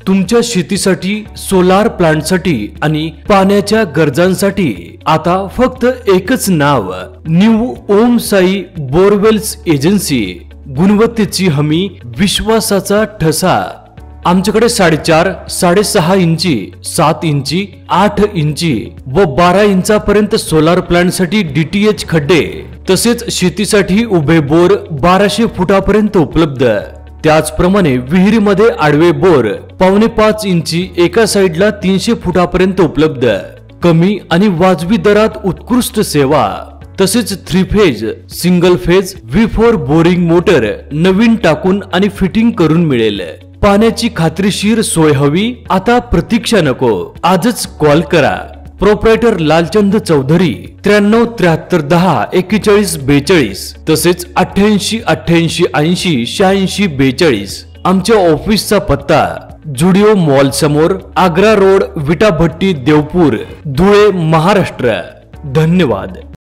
तुमच्या शेतीसाठी, सोलार प्लांटसाठी आणि पाण्याच्या गरजांसाठी आता फक्त एकच नाव, न्यू ओम साई बोरवेल्स एजन्सी। गुणवत्तेची हमी, विश्वासाचा ठसा। आमच्याकडे 4.5, 6.5 इंची, 7 इंची, 8 इंची व 12 इंचापर्यंत सोलार प्लांट साठी DTH खड्डे तसेच शेतीसाठी उभे बोर 1200 फुटापर्यंत उपलब्ध। त्याचप्रमाणे विहिरीमध्ये आडवे बोर 4.5 इंची एका साइडला 300 फुटापर्यंत उपलब्ध। कमी आणि वाजवी दरात उत्कृष्ट सेवा। तसेच 3 phase, single phase V4 boring motor नवीन टाकून आणि फिटिंग करून मिळेल। पाण्याची खात्रीशीर सोय हवी? आता प्रतीक्षा नको, आजच कॉल करा। प्रोप्रायटर लालचंद चौधरी 93 73 10 41 42 तसेच 88 88 80 86 42। आमच्या ऑफिसचा पत्ता जुडिओ मॉल समोर, आग्रा रोड, विटा भट्टी, देवपूर, धुळे, महाराष्ट्र। धन्यवाद।